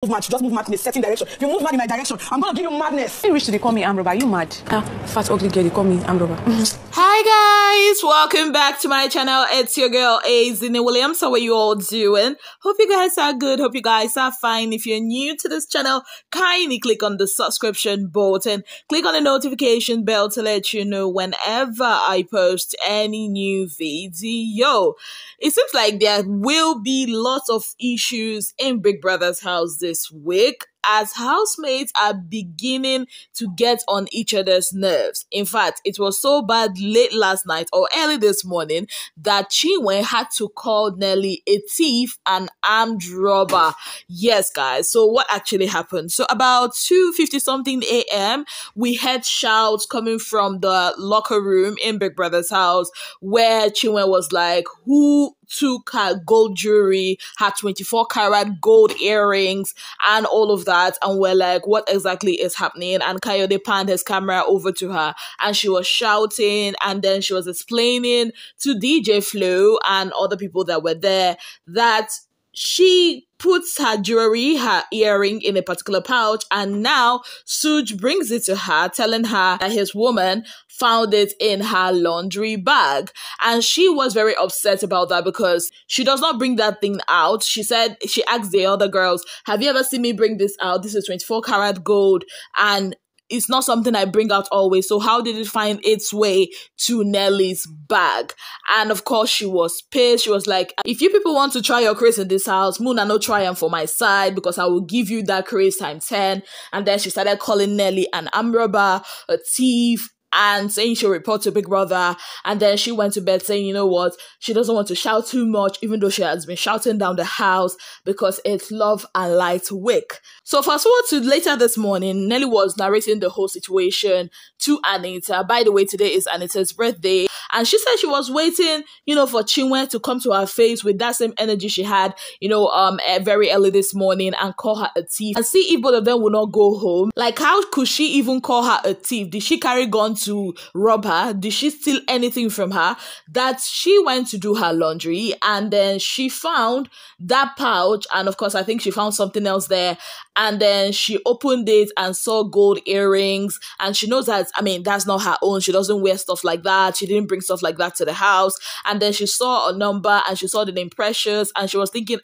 move mad, just move mad in a certain direction. If you move mad in my direction, I'm gonna give you madness. You wish they call me Amroba, are you mad? Fat ugly girl, they call me Amroba. Hi guys, welcome back to my channel. It's your girl Azine Williams. How are you all doing? Hope you guys are good. Hope you guys are fine. If you're new to this channel, kindly click on the subscription button. Click on the notification bell to let you know whenever I post any new video. It seems like there will be lots of issues in Big Brother's house this week, as housemates are beginning to get on each other's nerves. In fact, it was so bad late last night or early this morning that Chinwe had to call Nelly a thief and armed robber. Yes, guys. So what actually happened? So about 2:50 something a.m., we heard shouts coming from the locker room in Big Brother's house where Chinwe was like, who took her gold jewelry, her 24-karat gold earrings, and all of that. And we're like, what exactly is happening? And Kayode panned his camera over to her and she was shouting, and then she was explaining to DJ Flo and other people that were there that she puts her jewelry, her earring in a particular pouch, and now Suj brings it to her, telling her that his woman found it in her laundry bag. And she was very upset about that because she does not bring that thing out. She said, she asked the other girls, have you ever seen me bring this out? This is 24-karat gold and it's not something I bring out always. So how did it find its way to Nelly's bag? And of course, she was pissed. She was like, if you people want to try your craze in this house, Moon, I no try them for my side because I will give you that craze times 10. And then she started calling Nelly an armed robber, a thief, and saying she'll report to Big Brother. And then she went to bed saying, you know what, she doesn't want to shout too much, even though she has been shouting down the house because it's Love and Light Week. So fast forward to later this morning, Nelly was narrating the whole situation to Anita. By the way, today is Anita's birthday. And she said she was waiting, for Chinwe to come to her face with that same energy she had, very early this morning and call her a thief and see if both of them will not go home. Like, how could she even call her a thief? Did she carry guns to rob her? Did she steal anything from her? That she went to do her laundry and then she found that pouch, and of course I think she found something else there, and then she opened it and saw gold earrings, and she knows that, that's not her own. She doesn't wear stuff like that. She didn't bring stuff like that to the house. And then she saw a number and she saw the name Precious and she was thinking,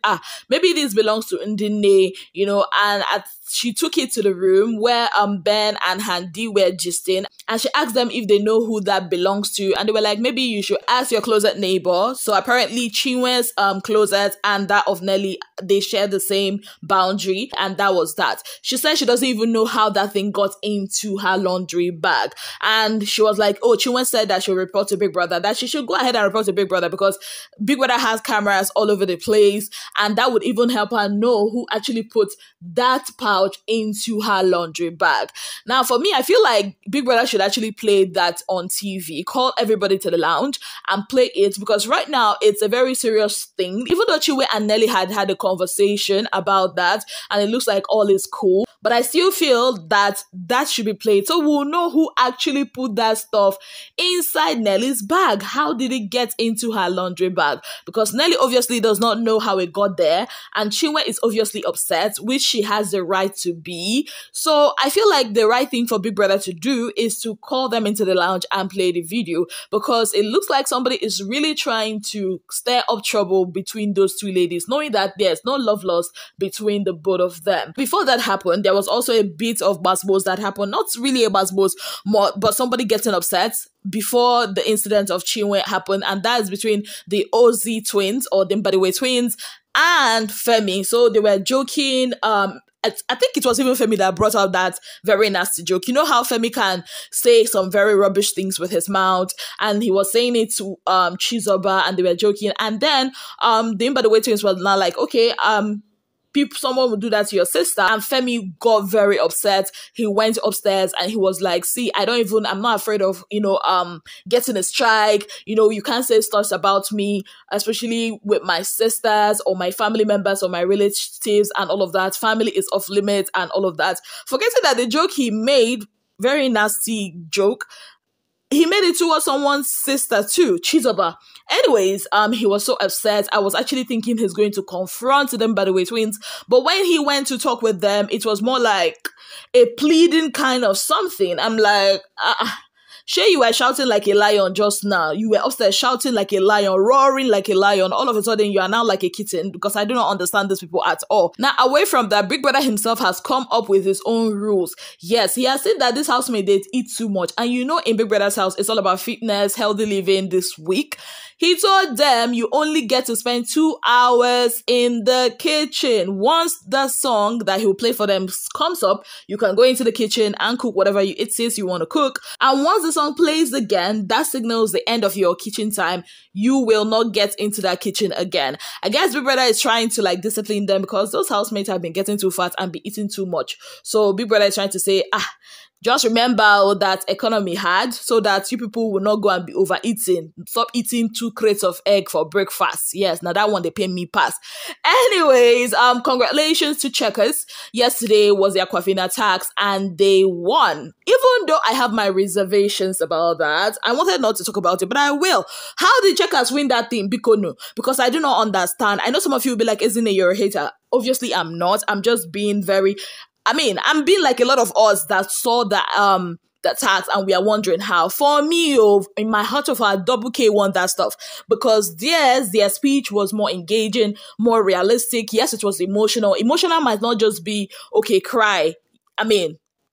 maybe this belongs to Ndine, and she took it to the room where Ben and Handy were gisting, and she asked them if they know who that belongs to, and they were like, maybe you should ask your closet neighbor. So apparently Chinwe's closet and that of Nelly, they share the same boundary, and that was that. She said she doesn't even know how that thing got into her laundry bag, and she was like, oh, Chinwe said that she'll report to Big Brother, that she should go ahead and report to Big Brother because Big Brother has cameras all over the place, and that would even help her know who actually put that pouch into her laundry bag. Now, for me, I feel like Big Brother should actually play that on TV, call everybody to the lounge and play it, because right now it's a very serious thing. Even though Chinwe and Nelly had a conversation about that and it looks like all is cool, but I still feel that that should be played so we'll know who actually put that stuff inside Nelly's bag. How did it get into her laundry bag? Because Nelly obviously does not know how it got there, and Chinwe is obviously upset, which she has the right to be. So I feel like the right thing for Big Brother to do is to call them into the lounge and play the video, because it looks like somebody is really trying to stir up trouble between those two ladies, knowing that there's no love lost between the both of them. Before that happened, there was also a bit of basbos that happened. Not really a basbos, more, but somebody getting upset before the incident of Chinwe happened, and that is between the OZ twins, or the Mbadiwe twins, and Femi. So they were joking. I think it was even Femi that brought out that very nasty joke. You know how Femi can say some very rubbish things with his mouth, and he was saying it to Chizoba, and they were joking. And then the Mbadiwe twins were now like, okay, someone would do that to your sister, and Femi got very upset. He went upstairs and he was like, see, I'm not afraid of, getting a strike. You can't say stuff about me, especially with my sisters or my family members or my relatives and all of that. Family is off limits and all of that. Forgetting that the joke he made, very nasty joke, he made it towards someone's sister too, Chizoba. Anyways, he was so upset. I was actually thinking he's going to confront them, by the way, twins. But when he went to talk with them, it was more like a pleading kind of something. I'm like, Shay, you were shouting like a lion just now. You were upstairs shouting like a lion, roaring like a lion. All of a sudden, you are now like a kitten, because I do not understand these people at all. Now, away from that, Big Brother himself has come up with his own rules. Yes, he has said that this housemate, they eat too much. And you know, in Big Brother's house, it's all about fitness, healthy living this week. He told them you only get to spend 2 hours in the kitchen. Once the song that he will play for them comes up, you can go into the kitchen and cook whatever it says you want to cook. And once the song plays again, that signals the end of your kitchen time. You will not get into that kitchen again. I guess Big Brother is trying to like discipline them, because those housemates have been getting too fat and be eating too much. So Big Brother is trying to say, just remember that economy hard, so that you people will not go and be overeating. Stop eating 2 crates of egg for breakfast. Yes, now that one they pay me pass. Anyways, congratulations to Checkers. Yesterday was the Aquafina tax and they won. Even though I have my reservations about that, I wanted not to talk about it, but I will. How did Checkers win that thing? Because I do not understand. I know some of you will be like, isn't it, you're a hater? Obviously, I'm not. I'm just being very... I'm being like a lot of us that saw the tax and we are wondering how. For me, in my heart of heart, Double K won that stuff, because their speech was more engaging, more realistic. Yes, it was emotional. Emotional might not just be, okay, cry.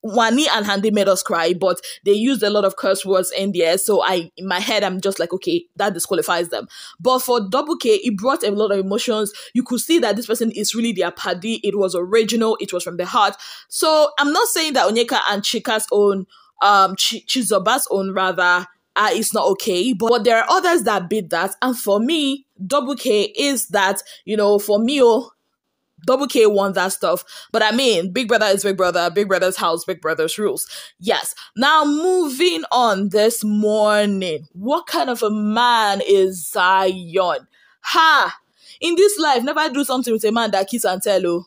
Wani and Handy made us cry, but they used a lot of curse words in there. So in my head, I'm just like, okay, that disqualifies them. But for Double K, it brought a lot of emotions. You could see that this person is really their paddy. It was original. It was from the heart. So I'm not saying that Onyeka and Chika's own, Chizoba's own rather, it's not okay. But there are others that beat that. And for me, Double K is that, for me, Double K won that stuff. But Big Brother is Big Brother. Big Brother's house, Big Brother's rules. Yes. Now, moving on this morning. What kind of a man is Zion? In this life, never do something with a man that kiss and tell.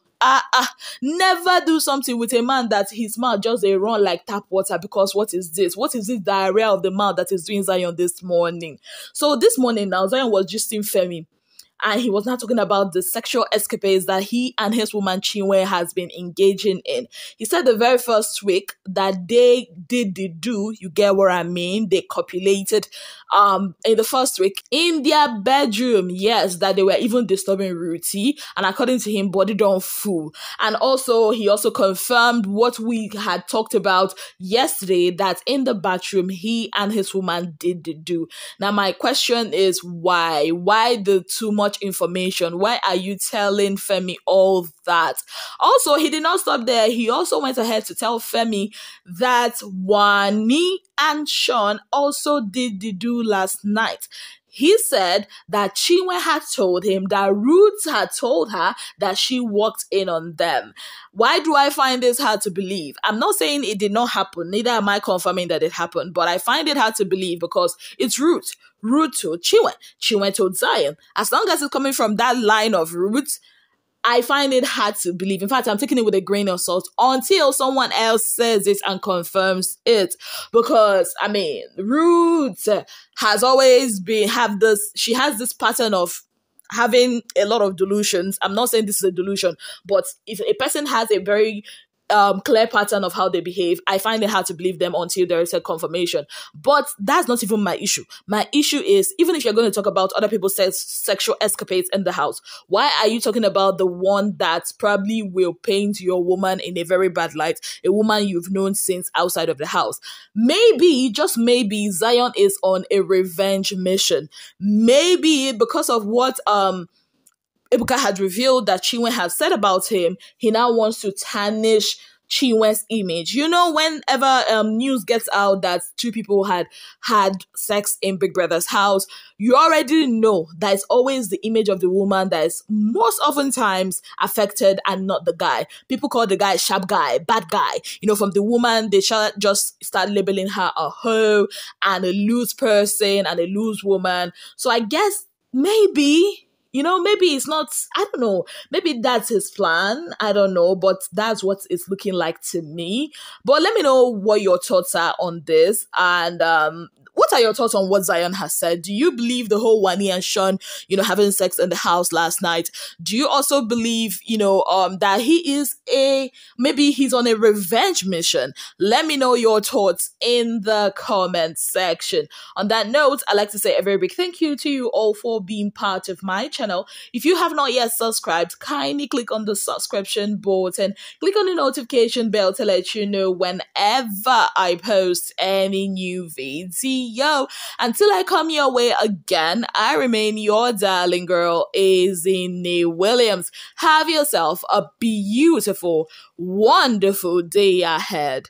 Never do something with a man that his mouth just they run like tap water, because what is this? What is this diarrhea of the mouth that is doing Zion this morning? So this morning now, Zion was just in Femi. And he was not talking about the sexual escapades that he and his woman Chinwe has been engaging in. He said the very first week that they did the do, you get what I mean? They copulated in the first week in their bedroom. Yes, that they were even disturbing Ruthie. And according to him, body don't fool. And also, he also confirmed what we had talked about yesterday, that in the bathroom, he and his woman did the do. Now, my question is why? Why the too much information? Why are you telling Femi all that? Also, he did not stop there. He also went ahead to tell Femi that Wani and Sean also did the do last night. He said that Chinwe had told him that Ruth had told her that she walked in on them. Why do I find this hard to believe? I'm not saying it did not happen, neither am I confirming that it happened, but I find it hard to believe because it's Ruth. Ruth told Chinwe. Chinwe told Zion. As long as it's coming from that line of Ruth, I find it hard to believe. In fact, I'm taking it with a grain of salt until someone else says it and confirms it. Because, Ruth has always she has this pattern of having a lot of delusions. I'm not saying this is a delusion, but if a person has a very clear pattern of how they behave, I find it hard to believe them until there is a confirmation. But that's not even my issue. My issue is, even if you're going to talk about other people's sexual escapades in the house, why are you talking about the one that probably will paint your woman in a very bad light, a woman you've known since outside of the house? Maybe, just maybe, Zion is on a revenge mission. Maybe because of what Ebuka had revealed that Chinwe had said about him, he now wants to tarnish Chinwe's image. Whenever news gets out that two people had sex in Big Brother's house, you already know that it's always the image of the woman that is most oftentimes affected and not the guy. People call the guy sharp guy, bad guy. From the woman, they shall just start labeling her a hoe and a loose person and a loose woman. So I guess maybe it's not, I don't know, maybe that's his plan, I don't know, but that's what it's looking like to me. But let me know what your thoughts are on this, and what are your thoughts on what Zion has said? Do you believe the whole Wani and Sean, having sex in the house last night? Do you also believe, that he is maybe he's on a revenge mission? Let me know your thoughts in the comment section. On that note, I'd like to say a very big thank you to you all for being part of my channel. If you have not yet subscribed, kindly click on the subscription button, click on the notification bell to let you know whenever I post any new video. Until I come your way again, I remain your darling girl, Ezinne Williams. Have yourself a beautiful, wonderful day ahead.